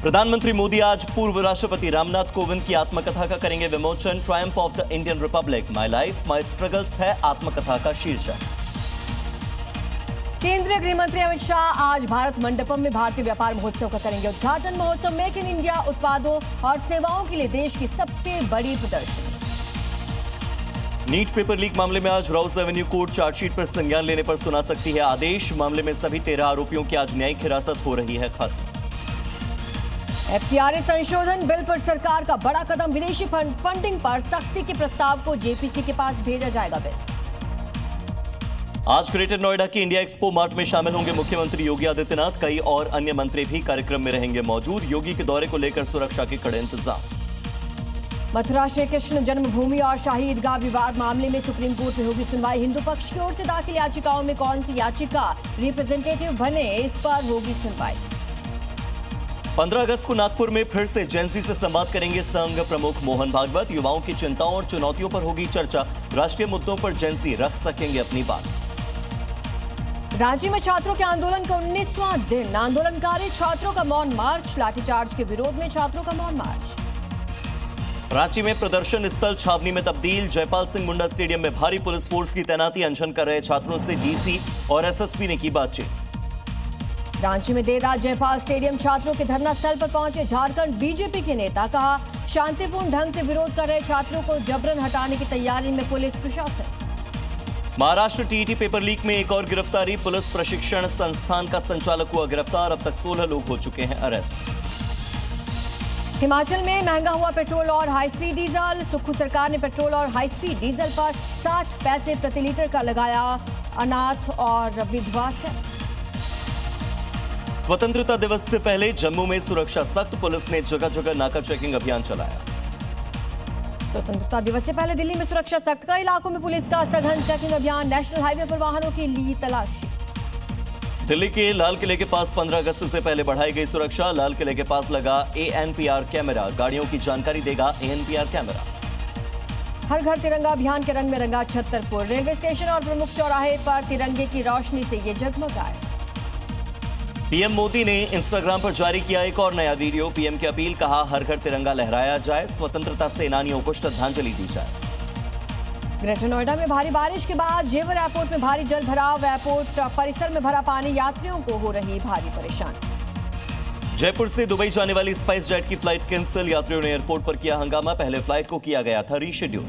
प्रधानमंत्री मोदी आज पूर्व राष्ट्रपति रामनाथ कोविंद की आत्मकथा का करेंगे विमोचन। Triumph of the Indian Republic, my life my struggles है आत्मकथा का शीर्षक। केंद्रीय गृह मंत्री अमित शाह आज भारत मंडपम में भारतीय व्यापार महोत्सव का करेंगे उद्घाटन। महोत्सव मेक इन इंडिया उत्पादों और सेवाओं के लिए देश की सबसे बड़ी प्रदर्शनी। नीट पेपर लीक मामले में आज राउस एवेन्यू कोर्ट चार्जशीट पर संज्ञान लेने पर सुना सकती है आदेश। मामले में सभी 13 आरोपियों की आज न्यायिक हिरासत हो रही है खत्म। एफसीआरए संशोधन बिल पर सरकार का बड़ा कदम। विदेशी फंडिंग पर सख्ती के प्रस्ताव को जेपीसी के पास भेजा जाएगा बिल। आज ग्रेटर नोएडा की इंडिया एक्सपो मार्ट में शामिल होंगे मुख्यमंत्री योगी आदित्यनाथ। कई और अन्य मंत्री भी कार्यक्रम में रहेंगे मौजूद। योगी के दौरे को लेकर सुरक्षा के कड़े इंतजाम। मथुरा श्री कृष्ण जन्मभूमि और शाही ईदगाह विवाद मामले में सुप्रीम कोर्ट में होगी सुनवाई। हिंदू पक्ष की ओर से दाखिल याचिकाओं में कौन सी याचिका रिप्रेजेंटेटिव बने, इस पर होगी सुनवाई। 15 अगस्त को नागपुर में फिर से जेनजी से संवाद करेंगे संघ प्रमुख मोहन भागवत। युवाओं की चिंताओं और चुनौतियों पर होगी चर्चा। राष्ट्रीय मुद्दों पर जेनजी रख सकेंगे अपनी बात। रांची में छात्रों के आंदोलन का 19वां दिन। आंदोलनकारी छात्रों का मौन मार्च। लाठीचार्ज के विरोध में छात्रों का मौन मार्च। रांची में प्रदर्शन स्थल छावनी में तब्दील। जयपाल सिंह मुंडा स्टेडियम में भारी पुलिस फोर्स की तैनाती। अनशन कर रहे छात्रों से डीसी और एसएसपी ने की बातचीत। रांची में देर रात जयपाल स्टेडियम छात्रों के धरना स्थल पर पहुंचे झारखंड बीजेपी के नेता। कहा, शांतिपूर्ण ढंग से विरोध कर रहे छात्रों को जबरन हटाने की तैयारी में पुलिस प्रशासन। महाराष्ट्र टीईटी पेपर लीक में एक और गिरफ्तारी। पुलिस प्रशिक्षण संस्थान का संचालक हुआ गिरफ्तार। अब तक 16 लोग हो चुके हैं अरेस्ट। हिमाचल में महंगा हुआ पेट्रोल और हाई स्पीड डीजल। सुक्खू सरकार ने पेट्रोल और हाई स्पीड डीजल पर 60 पैसे प्रति लीटर का लगाया अनाथ और विधवा सेस। स्वतंत्रता दिवस से पहले जम्मू में सुरक्षा सख्त। पुलिस ने जगह जगह नाका चेकिंग अभियान चलाया। स्वतंत्रता दिवस से पहले दिल्ली में सुरक्षा सख्त। कई इलाकों में पुलिस का सघन चेकिंग अभियान। नेशनल हाईवे पर वाहनों की ली तलाशी। दिल्ली के लाल किले के पास 15 अगस्त से पहले बढ़ाई गई सुरक्षा। लाल किले के पास लगा एएनपीआर कैमरा। गाड़ियों की जानकारी देगा एएनपीआर कैमरा। हर घर तिरंगा अभियान के रंग में रंगा छतरपुर। रेलवे स्टेशन और प्रमुख चौराहे पर तिरंगे की रोशनी से ये जगमगाए। पीएम मोदी ने इंस्टाग्राम पर जारी किया एक और नया वीडियो। पीएम की अपील, कहा हर घर तिरंगा लहराया जाए, स्वतंत्रता सेनानियों को श्रद्धांजलि दी जाए। ग्रेटर नोएडा में भारी बारिश के बाद जेवर एयरपोर्ट में भारी जल भराव। एयरपोर्ट परिसर में भरा पानी, यात्रियों को हो रही भारी परेशानी। जयपुर से दुबई जाने वाली स्पाइस जेट की फ्लाइट कैंसिल। यात्रियों ने एयरपोर्ट पर किया हंगामा। पहले फ्लाइट को किया गया था रीशेड्यूल।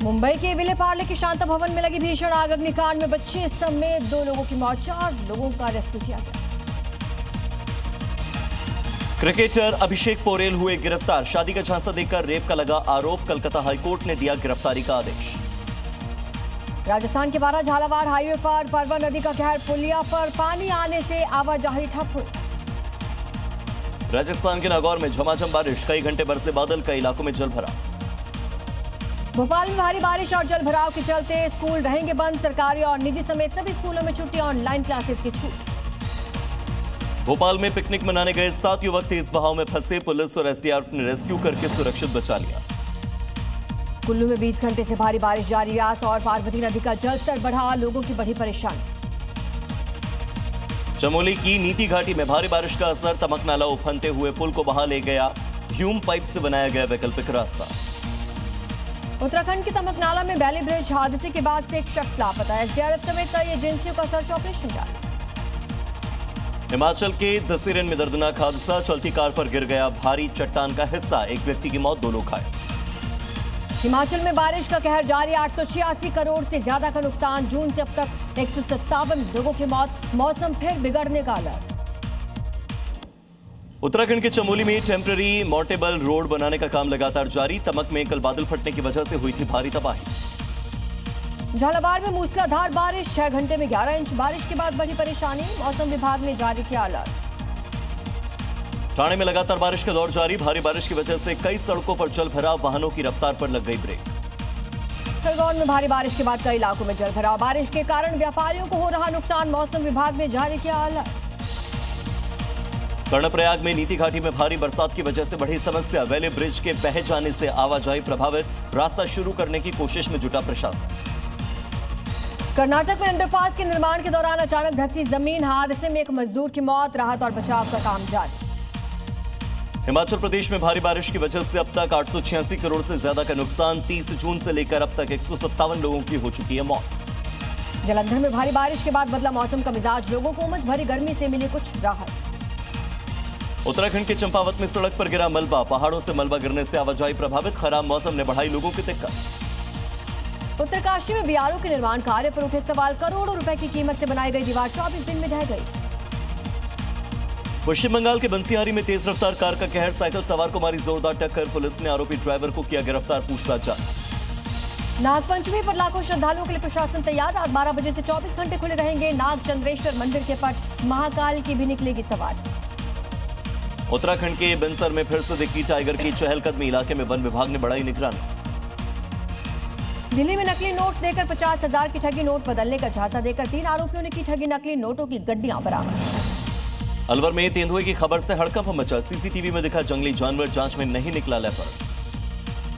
मुंबई के विले पार्ले के शांता भवन में लगी भीषण आग। अग्निकांड में बच्चे समेत 2 लोगों की मौत। 4 लोगों का रेस्क्यू किया गया। क्रिकेटर अभिषेक पोरेल हुए गिरफ्तार। शादी का झांसा देकर रेप का लगा आरोप। कलकत्ता हाईकोर्ट ने दिया गिरफ्तारी का आदेश। राजस्थान के बारा झालावाड़ हाईवे पर परवा नदी का कहर। पुलिया पर पानी आने से आवाजाही ठप हुई। राजस्थान के नागौर में झमाझम बारिश। कई घंटे बरसे बादल। कई इलाकों में जल भरा। भोपाल में भारी बारिश और जल भराव के चलते स्कूल रहेंगे बंद। सरकारी और निजी समेत सभी स्कूलों में छुट्टी। ऑनलाइन क्लासेस की छूट। भोपाल में पिकनिक मनाने गए 7 युवक तेज बहाव में फंसे। पुलिस और एसडीआरएफ ने रेस्क्यू करके सुरक्षित बचा लिया। कुल्लू में 20 घंटे से भारी बारिश जारी। व्यास और पार्वती नदी का जलस्तर बढ़ा। लोगों की बढ़ी परेशानी। चमोली की नीति घाटी में भारी बारिश का असर। तमक नाला उफनते हुए पुल को बहा ले गया। ह्यूम पाइप से बनाया गया वैकल्पिक रास्ता। उत्तराखंड के तमक नाला में बैली ब्रिज हादसे के बाद से एक शख्स लापता है। एसडीआरएफ समेत कई एजेंसियों का सर्च ऑपरेशन जारी। हिमाचल के दसेरन में दर्दनाक हादसा। चलती कार पर गिर गया भारी चट्टान का हिस्सा। एक व्यक्ति की मौत, 2 लोग घायल। हिमाचल में बारिश का कहर जारी। 886 करोड़ से ज्यादा का नुकसान। जून से अब तक 157 लोगों की मौत। मौसम फिर बिगड़ने का अलर्ट। उत्तराखंड के चमोली में टेम्पररी मोर्टेबल रोड बनाने का काम लगातार जारी। तमक में कल बादल फटने की वजह से हुई थी भारी तबाही। झालावाड़ में मूसलाधार बारिश। 6 घंटे में 11 इंच बारिश के बाद बढ़ी परेशानी। मौसम विभाग ने जारी किया अलर्ट। ठाणे में लगातार बारिश का दौर जारी। भारी बारिश की वजह से कई सड़कों पर जल भराव। वाहनों की रफ्तार पर लग गई ब्रेक। खरगोन में भारी बारिश के बाद कई इलाकों में जल भराव। बारिश के कारण व्यापारियों को हो रहा नुकसान। मौसम विभाग ने जारी किया अलर्ट। कर्णप्रयाग में नीति घाटी में भारी बरसात की वजह से बढ़ी समस्या। वैली ब्रिज के बह जाने से आवाजाही प्रभावित। रास्ता शुरू करने की कोशिश में जुटा प्रशासन। कर्नाटक में अंडरपास के निर्माण के दौरान अचानक धंसी जमीन, हादसे में एक मजदूर की मौत, राहत और बचाव का काम जारी। हिमाचल प्रदेश में भारी बारिश की वजह से अब तक 886 करोड़ से ज्यादा का नुकसान। 30 जून से लेकर अब तक 157 लोगों की हो चुकी है मौत। जलंधर में भारी बारिश के बाद बदला मौसम का मिजाज, लोगों को उमस भरी गर्मी से मिली कुछ राहत। उत्तराखंड के चंपावत में सड़क पर गिरा मलबा, पहाड़ों से मलबा गिरने से आवाजाही प्रभावित, खराब मौसम ने बढ़ाई लोगों की दिक्कत। उत्तरकाशी में बीआरओ के निर्माण कार्य पर उठे सवाल, करोड़ों रुपए की कीमत से बनाई गई दीवार 24 दिन में ढह गई। पश्चिम बंगाल के बंसियारी में तेज रफ्तार कार का कहर, साइकिल सवार को मारी जोरदार टक्कर, पुलिस ने आरोपी ड्राइवर को किया गिरफ्तार, पूछताछ जारी। नागपंचमी पर लाखों श्रद्धालुओं के लिए प्रशासन तैयार, रात 12 बजे से 24 घंटे खुले रहेंगे नाग चंद्रेश्वर मंदिर के पट, महाकाल की भी निकलेगी सवारी। उत्तराखंड के बिनसर में फिर से दिखी टाइगर की चहलकदमी, इलाके में वन विभाग ने बढ़ाई निगरानी। दिल्ली में नकली नोट देकर 50,000 की ठगी, नोट बदलने का झांसा देकर 3 आरोपियों ने की ठगी, नकली नोटों की गड्डियां बरामद। अलवर में तेंदुए की खबर से हड़कंप मचा, सीसीटीवी में दिखा जंगली जानवर, जांच में नहीं निकला लेपर।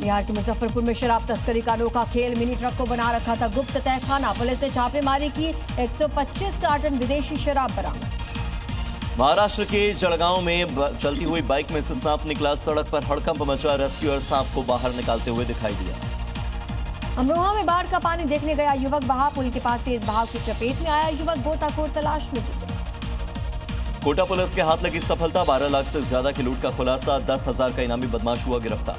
बिहार के मुजफ्फरपुर में शराब तस्करी का अनोखा खेल, मिनी ट्रक को बना रखा था गुप्त तहखाना, पुलिस ने छापेमारी की, 125 कार्टन विदेशी शराब बरामद। महाराष्ट्र के जलगांव में चलती हुई बाइक में से सांप निकला, सड़क पर हड़कंप मचा, रेस्क्यूअर सांप को बाहर निकालते हुए दिखाई दिया। अमरोहा में बाढ़ का पानी देखने गया युवक बहा, पुल के पास तेज बहाव की चपेट में आया युवक, गोताखोर तलाश में जुटे। कोटा पुलिस के हाथ लगी सफलता, 12 लाख से ज्यादा की लूट का खुलासा, 10,000 का इनामी बदमाश हुआ गिरफ्तार।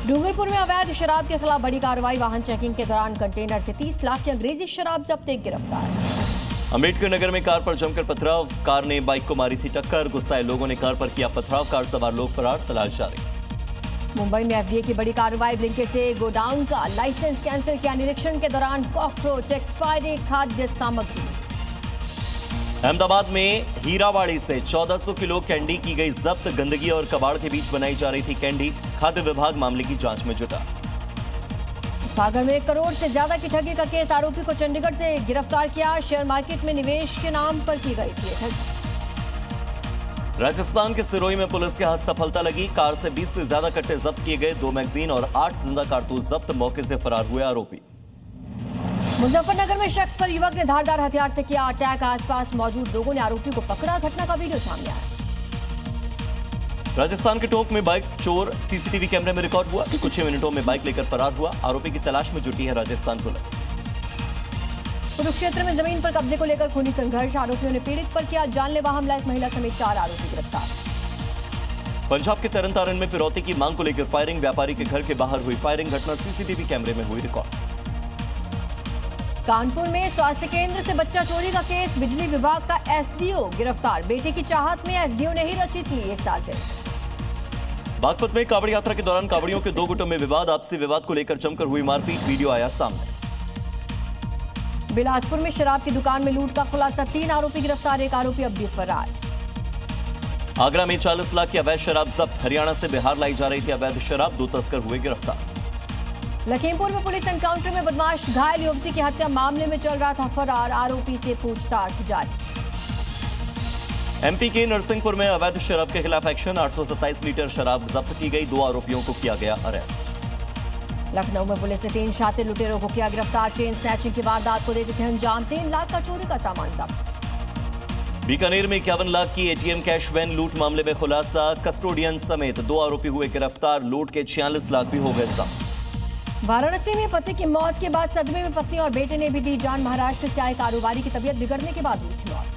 डूंगरपुर में अवैध शराब के खिलाफ बड़ी कार्रवाई, वाहन चेकिंग के दौरान कंटेनर से 30 लाख की अंग्रेजी शराब जब्त, एक गिरफ्तार। अम्बेडकर नगर में कार पर जमकर पथराव, कार ने बाइक को मारी थी टक्कर, गुस्साए लोगों ने कार पर किया पथराव, कार सवार लोग फरार, तलाश जारी। मुंबई में एफडीए की बड़ी कार्रवाई, ब्लिंकिट से गोडाउन का लाइसेंस कैंसिल किया, निरीक्षण के दौरान कॉकरोच, एक्सपायरी खाद्य सामग्री। अहमदाबाद में हीरावाड़ी से 1400 किलो कैंडी की गई जब्त, गंदगी और कबाड़ के बीच बनाई जा रही थी कैंडी, खाद्य विभाग मामले की जांच में जुटा। सागर में 1 करोड़ से ज्यादा की ठगी का केस, आरोपी को चंडीगढ़ से गिरफ्तार किया, शेयर मार्केट में निवेश के नाम पर की गई थी ठगी। राजस्थान के सिरोही में पुलिस के हाथ सफलता लगी, कार से 20 से ज्यादा कट्टे जब्त किए गए, 2 मैगजीन और 8 जिंदा कारतूस जब्त, मौके से फरार हुए आरोपी। मुजफ्फरनगर में शख्स पर युवक ने धारदार हथियार से किया अटैक, आसपास मौजूद लोगों ने आरोपी को पकड़ा, घटना का वीडियो सामने आया। राजस्थान के टोंक में बाइक चोर सीसीटीवी कैमरे में रिकॉर्ड हुआ, कुछ ही मिनटों में बाइक लेकर फरार हुआ, आरोपी की तलाश में जुटी है राजस्थान पुलिस। कुरुक्षेत्र में जमीन पर कब्जे को लेकर खूनी संघर्ष, आरोपियों ने पीड़ित पर किया जानलेवा हमला, एक महिला समेत 4 आरोपी गिरफ्तार। पंजाब के तरन तारन में फिरौती की मांग को लेकर फायरिंग, व्यापारी के घर के बाहर हुई फायरिंग, घटना सीसीटीवी कैमरे में हुई रिकॉर्ड। कानपुर में स्वास्थ्य केंद्र से बच्चा चोरी का केस, बिजली विभाग का एसडीओ गिरफ्तार, बेटे की चाहत में एसडीओ ने ही रची थी ये साजिश। बागपत में कांवड़ यात्रा के दौरान कांवड़ियों के 2 गुटों में विवाद, आपसी विवाद को लेकर जमकर हुई मारपीट, वीडियो आया सामने। बिलासपुर में शराब की दुकान में लूट का खुलासा, 3 आरोपी गिरफ्तार, 1 आरोपी अब भी फरार। आगरा में 40 लाख की अवैध शराब जब्त, हरियाणा से बिहार लाई जा रही थी अवैध शराब, 2 तस्कर हुए गिरफ्तार। लखीमपुर में पुलिस एनकाउंटर में बदमाश घायल, युवती की हत्या मामले में चल रहा था फरार, आरोपी से पूछताछ जारी। एमपी के नरसिंहपुर में अवैध शराब के खिलाफ एक्शन, 827 लीटर शराब जब्त की गई, 2 आरोपियों को किया गया अरेस्ट। लखनऊ में पुलिस ने 3 शातिर लुटेरों को किया गिरफ्तार, चेन स्नैचिंग की वारदात को देते थे अंजाम, 3 लाख का चोरी का सामान जब्त। बीकानेर में 51 लाख की एटीएम कैश वैन लूट मामले में खुलासा, कस्टोडियन समेत 2 आरोपी हुए गिरफ्तार, लूट के 46 लाख भी हो गए जब्त। वाराणसी में पति की मौत के बाद सदमे में पत्नी और बेटे ने भी दी जान, महाराष्ट्र से आए कारोबारी की तबीयत बिगड़ने के बाद हुई थी मौत।